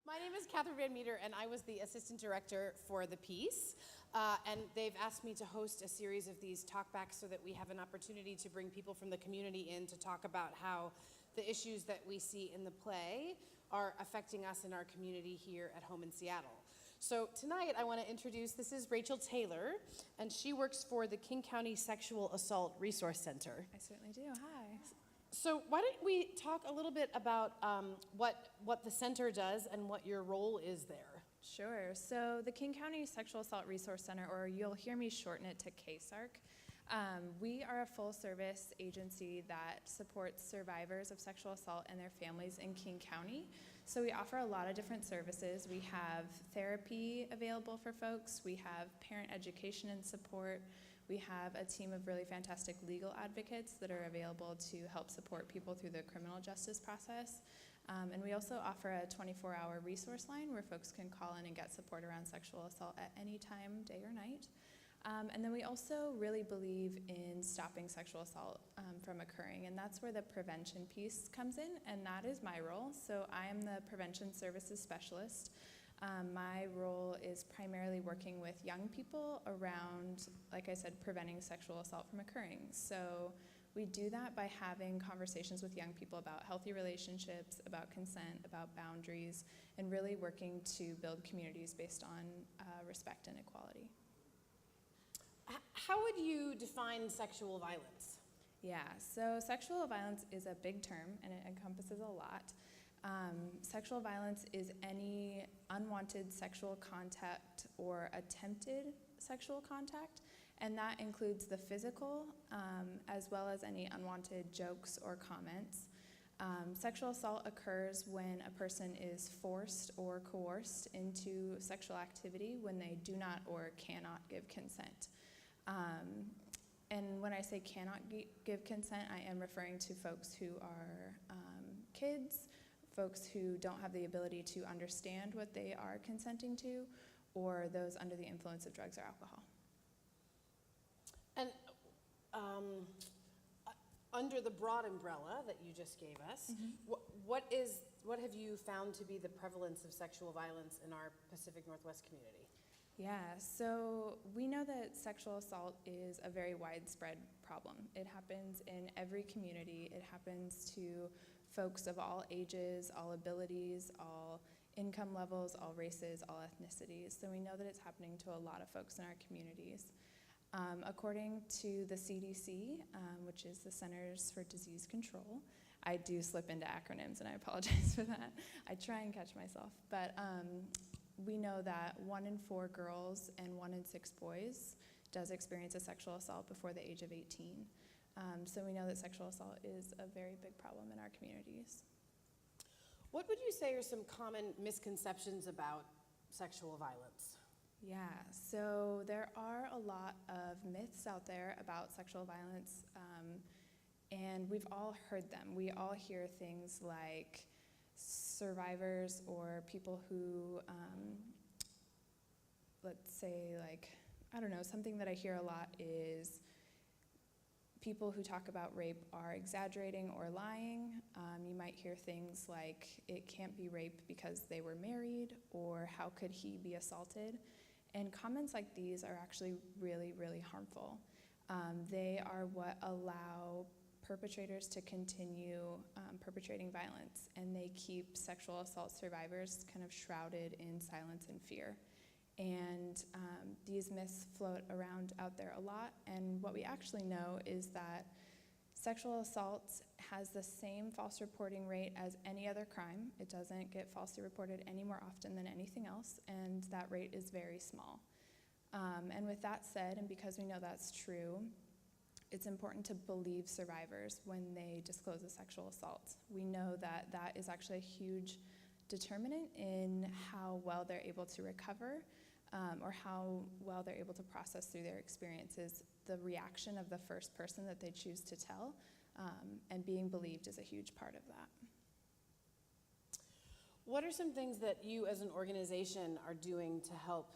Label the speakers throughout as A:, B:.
A: My name is Catherine Van Meter, and I was the assistant director for the piece. And they've asked me to host a series of these talkbacks so that we have an opportunity to bring people from the community in to talk about how the issues that we see in the play are affecting us in our community here at home in Seattle. So tonight I want to introduce, this is Rachel Taylor, and she works for the King County Sexual Assault Resource Center.
B: I certainly do. Hi.
A: So why don't we talk a little bit about what the center does and what your role is there?
B: Sure. So the King County Sexual Assault Resource Center, or you'll hear me shorten it to KCSARC, we are a full-service agency that supports survivors of sexual assault and their families in King County. So we offer a lot of different services. We have therapy available for folks. We have parent education and support. We have a team of really fantastic legal advocates that are available to help support people through the criminal justice process. And we also offer a 24-hour resource line where folks can call in and get support around sexual assault at any time, day or night. And then we also really believe in stopping sexual assault from occurring, and that's where the prevention piece comes in, and that is my role. So I am the prevention services specialist. My role is primarily working with young people around, like I said, preventing sexual assault from occurring. So we do that by having conversations with young people about healthy relationships, about consent, about boundaries, and really working to build communities based on respect and equality.
A: How would you define sexual violence?
B: Yeah, so sexual violence is a big term and it encompasses a lot. Sexual violence is any unwanted sexual contact or attempted sexual contact, and that includes the physical as well as any unwanted jokes or comments. Sexual assault occurs when a person is forced or coerced into sexual activity when they do not or cannot give consent. And when I say cannot give consent, I am referring to folks who are kids, folks who don't have the ability to understand what they are consenting to, or those under the influence of drugs or alcohol.
A: And under the broad umbrella that you just gave us, what have you found to be the prevalence of sexual violence in our Pacific Northwest community?
B: Yeah, so we know that sexual assault is a very widespread problem. It happens in every community. It happens to folks of all ages, all abilities, all income levels, all races, all ethnicities. So we know that it's happening to a lot of folks in our communities. According to the CDC, which is the Centers for Disease Control, I do slip into acronyms and I apologize for that. I try and catch myself, but we know that 1 in 4 girls and 1 in 6 boys does experience a sexual assault before the age of 18. So we know that sexual assault is a very big problem in our communities.
A: What would you say are some common misconceptions about sexual violence?
B: Yeah, so there are a lot of myths out there about sexual violence, and we've all heard them. We all hear things like survivors or people who, let's say, like, I don't know, something that I hear a lot is people who talk about rape are exaggerating or lying. You might hear things like, it can't be rape because they were married, or how could he be assaulted? And comments like these are actually really, really harmful. They are what allow perpetrators to continue perpetrating violence, and they keep sexual assault survivors kind of shrouded in silence and fear. And these myths float around out there a lot, and what we actually know is that sexual assault has the same false reporting rate as any other crime. It doesn't get falsely reported any more often than anything else, and that rate is very small. And with that said, and because we know that's true, it's important to believe survivors when they disclose a sexual assault. We know that that is actually a huge determinant in how well they're able to recover, or how well they're able to process through their experiences. The reaction of the first person that they choose to tell, and being believed is a huge part of that.
A: What are some things that you as an organization are doing to help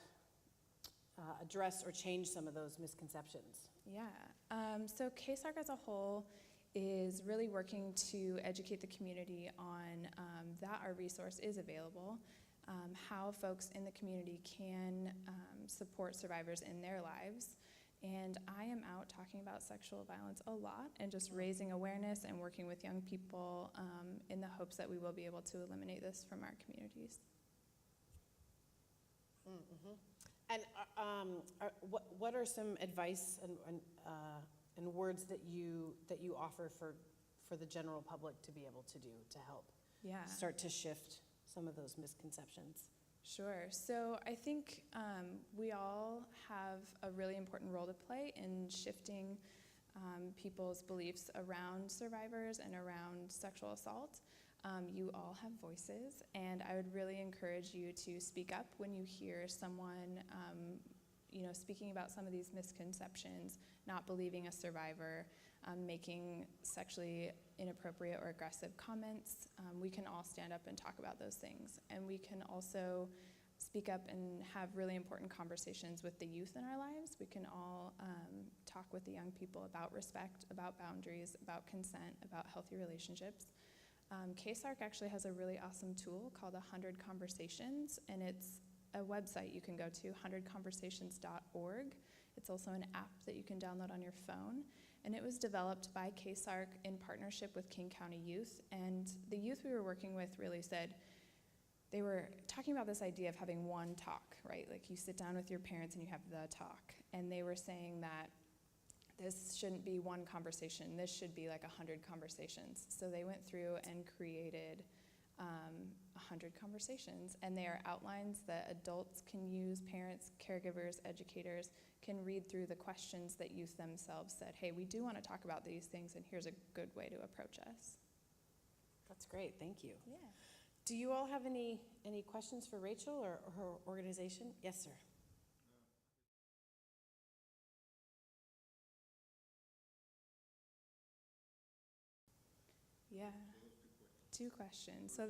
A: address or change some of those misconceptions?
B: Yeah, so KCSARC as a whole is really working to educate the community on that our resource is available. how folks in the community can support survivors in their lives. And I am out talking about sexual violence a lot and just raising awareness and working with young people in the hopes that we will be able to eliminate this from our communities.
A: Mm-hmm. And what are some advice and words that you offer for the general public to be able to do to help start to shift some of those misconceptions?
B: Sure. So I think we all have a really important role to play in shifting people's beliefs around survivors and around sexual assault. You all have voices, and I would really encourage you to speak up when you hear someone speaking about some of these misconceptions, not believing a survivor, making sexually inappropriate or aggressive comments. We can all stand up and talk about those things. And we can also speak up and have really important conversations with the youth in our lives. We can all talk with the young people about respect, about boundaries, about consent, about healthy relationships. KCSARC actually has a really awesome tool called 100 Conversations, and it's a website you can go to, 100conversations.org. It's also an app that you can download on your phone. And it was developed by KCSARC in partnership with King County Youth. And the youth we were working with really said, they were talking about this idea of having one talk, right? Like you sit down with your parents and you have the talk. And they were saying that this shouldn't be one conversation. This should be like 100 conversations. So they went through and created 100 conversations. And they are outlines that adults can use, parents, caregivers, educators can read through the questions that youth themselves said, hey, we do want to talk about these things, and here's a good way to approach us.
A: That's great. Thank you.
B: Yeah.
A: Do you all have any questions for Rachel or her organization? Yes, sir.
B: Yeah. Two questions. So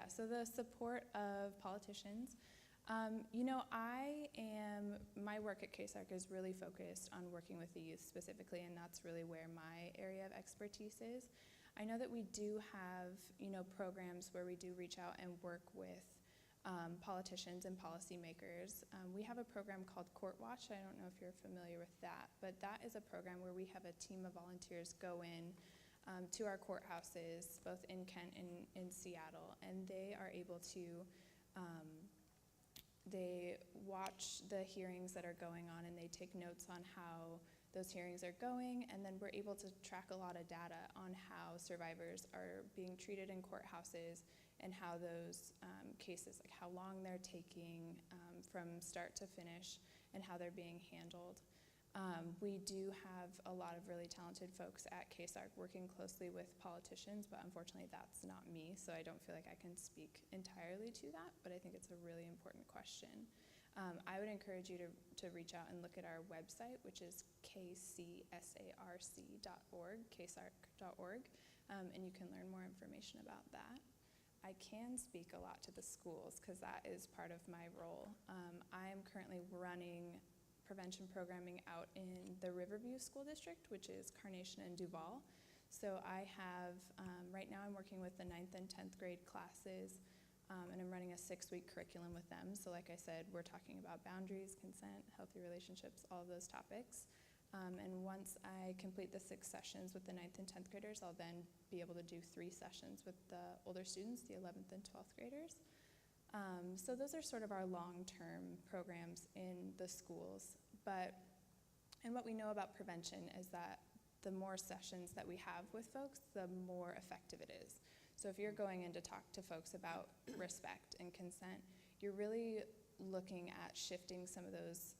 B: so the support of politicians. My work at KCSARC is really focused on working with the youth specifically, and that's really where my area of expertise is. I know that we do have, programs where we do reach out and work with politicians and policymakers. We have a program called Court Watch. I don't know if you're familiar with that, but that is a program where we have a team of volunteers go in to our courthouses, both in Kent and in Seattle, and they are able to they watch the hearings that are going on, and they take notes on how those hearings are going, and then we're able to track a lot of data on how survivors are being treated in courthouses and how those cases, like how long they're taking from start to finish and how they're being handled. We do have a lot of really talented folks at KCSARC working closely with politicians, but unfortunately that's not me, so I don't feel like I can speak entirely to that, but I think it's a really important question. I would encourage you to reach out and look at our website, which is KCSARC.org, ksarc.org, and you can learn more information about that. I can speak a lot to the schools because that is part of my role. I am currently running prevention programming out in the Riverview School District, which is Carnation and Duval. So I have, right now I'm working with the 9th and 10th grade classes, and I'm running a 6-week curriculum with them. So like I said, we're talking about boundaries, consent, healthy relationships, all of those topics. And once I complete the 6 sessions with the 9th and 10th graders, I'll then be able to do 3 sessions with the older students, the 11th and 12th graders. So those are sort of our long-term programs in the schools. And what we know about prevention is that the more sessions that we have with folks, the more effective it is. So if you're going in to talk to folks about respect and consent, you're really looking at shifting some of those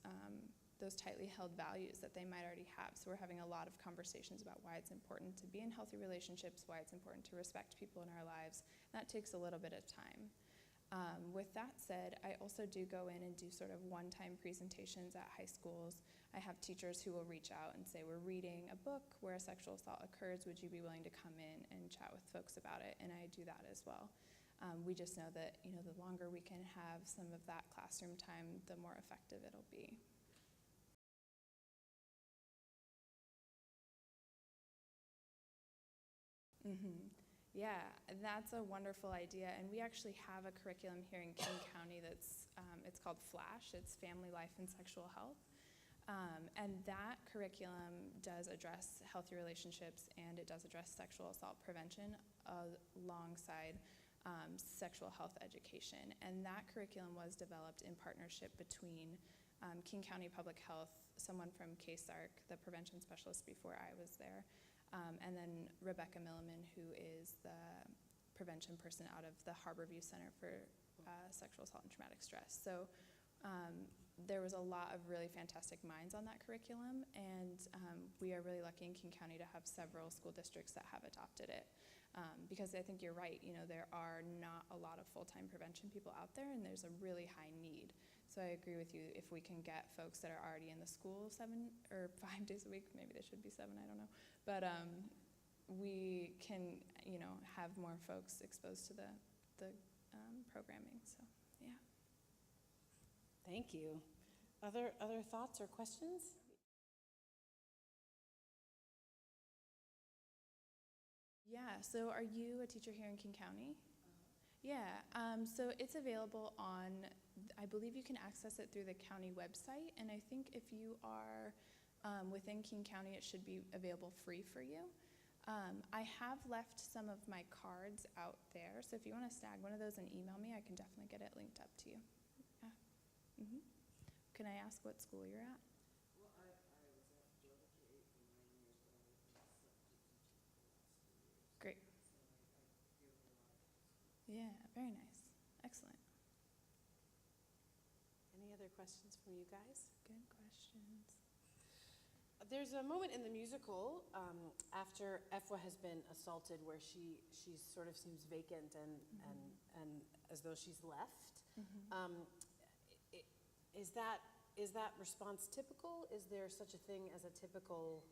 B: tightly held values that they might already have. So we're having a lot of conversations about why it's important to be in healthy relationships, why it's important to respect people in our lives. That takes a little bit of time. With that said, I also do go in and do sort of one-time presentations at high schools. I have teachers who will reach out and say, we're reading a book where a sexual assault occurs. Would you be willing to come in and chat with folks about it? And I do that as well. We just know that, the longer we can have some of that classroom time, the more effective it'll be. Yeah, that's a wonderful idea, and we actually have a curriculum here in King County that's, it's called FLASH, it's Family Life and Sexual Health, and that curriculum does address healthy relationships, and it does address sexual assault prevention alongside sexual health education, and that curriculum was developed in partnership between King County Public Health, someone from KCSARC, the prevention specialist before I was there, and then Rebecca Milliman, who is the prevention person out of the Harborview Center for Sexual Assault and Traumatic Stress. So there was a lot of really fantastic minds on that curriculum, and we are really lucky in King County to have several school districts that have adopted it. Because I think you're right, there are not a lot of full-time prevention people out there, and there's a really high need. So I agree with you, if we can get folks that are already in the school 7 or 5 days a week, maybe they should be 7, I don't know, but we can, have more folks exposed to the programming, so yeah.
A: Thank you. Other thoughts or questions?
B: Yeah, so are you a teacher here in King County? Yeah, so it's available on, I believe you can access it through the county website, and I think if you are within King County, it should be available free for you. I have left some of my cards out there, so if you want to snag one of those and email me, I can definitely get it linked up to you. Yeah. Mm-hmm. Can I ask what school you're at?
C: Well, I was at Georgia K for 9 years, but I was in substitute teaching for the last 2 years.
B: Great.
C: So I deal with a lot of schools.
B: Yeah, very nice. Excellent.
A: Any other questions from you guys?
B: Good questions.
A: There's a moment in the musical after Efwa has been assaulted where she sort of seems vacant and as though she's left.
B: Mm-hmm.
A: Is that response typical? Is there such a thing as a typical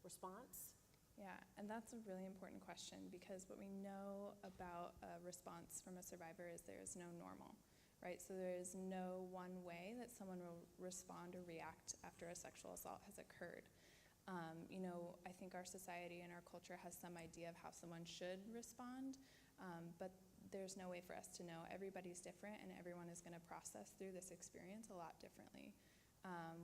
A: response?
B: Yeah, and that's a really important question, because what we know about a response from a survivor is there is no normal, right? So there is no one way that someone will respond or react after a sexual assault has occurred. I think our society and our culture has some idea of how someone should respond, but there's no way for us to know. Everybody's different, and everyone is going to process through this experience a lot differently.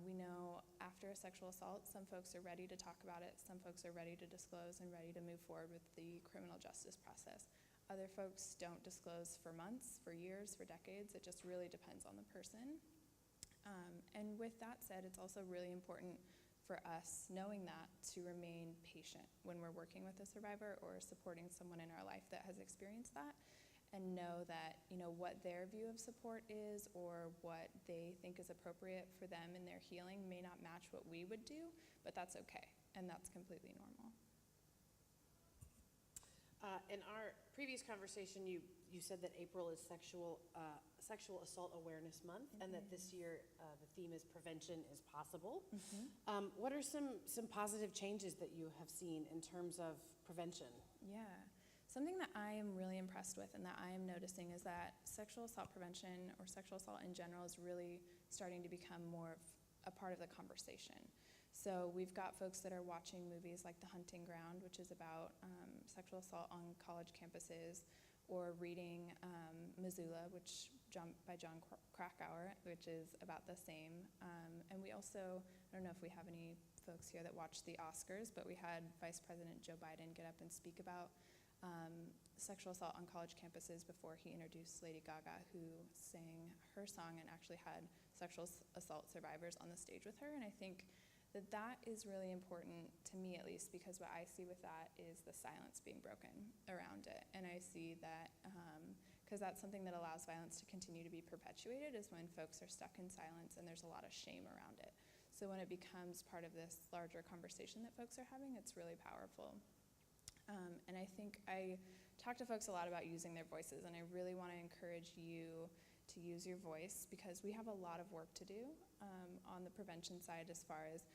B: We know after a sexual assault, some folks are ready to talk about it, some folks are ready to disclose and ready to move forward with the criminal justice process. Other folks don't disclose for months, for years, for decades. It just really depends on the person. And with that said, it's also really important for us, knowing that, to remain patient when we're working with a survivor or supporting someone in our life that has experienced that, and know that what their view of support is or what they think is appropriate for them in their healing may not match what we would do, but that's okay, and that's completely normal.
A: In our previous conversation, you said that April is Sexual Assault Awareness Month, and that this year the theme is Prevention is Possible. What are some positive changes that you have seen in terms of prevention?
B: Yeah. Something that I am really impressed with and that I am noticing is that sexual assault prevention, or sexual assault in general, is really starting to become more of a part of the conversation. So we've got folks that are watching movies like The Hunting Ground, which is about sexual assault on college campuses, or reading Missoula, by John Krakauer, which is about the same. And we also, I don't know if we have any folks here that watched the Oscars, but we had Vice President Joe Biden get up and speak about sexual assault on college campuses before he introduced Lady Gaga, who sang her song and actually had sexual assault survivors on the stage with her. And I think that is really important to me, at least, because what I see with that is the silence being broken around it. And I see that, because that's something that allows violence to continue to be perpetuated, is when folks are stuck in silence and there's a lot of shame around it. So when it becomes part of this larger conversation that folks are having, it's really powerful. And I think I talk to folks a lot about using their voices, and I really want to encourage you to use your voice, because we have a lot of work to do on the prevention side, as far as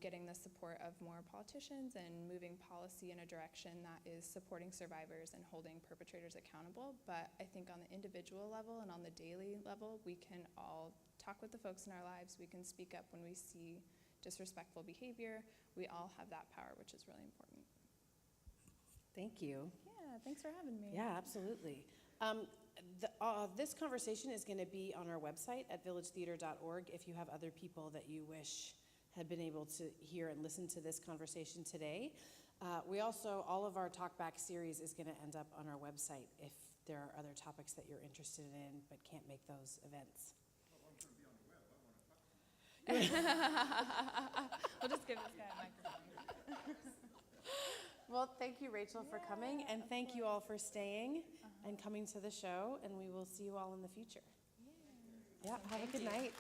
B: getting the support of more politicians and moving policy in a direction that is supporting survivors and holding perpetrators accountable. But I think on the individual level and on the daily level, we can all talk with the folks in our lives. We can speak up when we see disrespectful behavior. We all have that power, which is really important.
A: Thank you.
B: Yeah, thanks for having me.
A: Yeah, absolutely. This conversation is going to be on our website at villagetheater.org if you have other people that you wish had been able to hear and listen to this conversation today. We also, all of our Talkback series is going to end up on our website if there are other topics that you're interested in but can't make those events.
B: We'll just give this guy a microphone.
A: Well, thank you, Rachel, for coming, and thank you all for staying and coming to the show, and we will see you all in the future. Yeah, have a good night.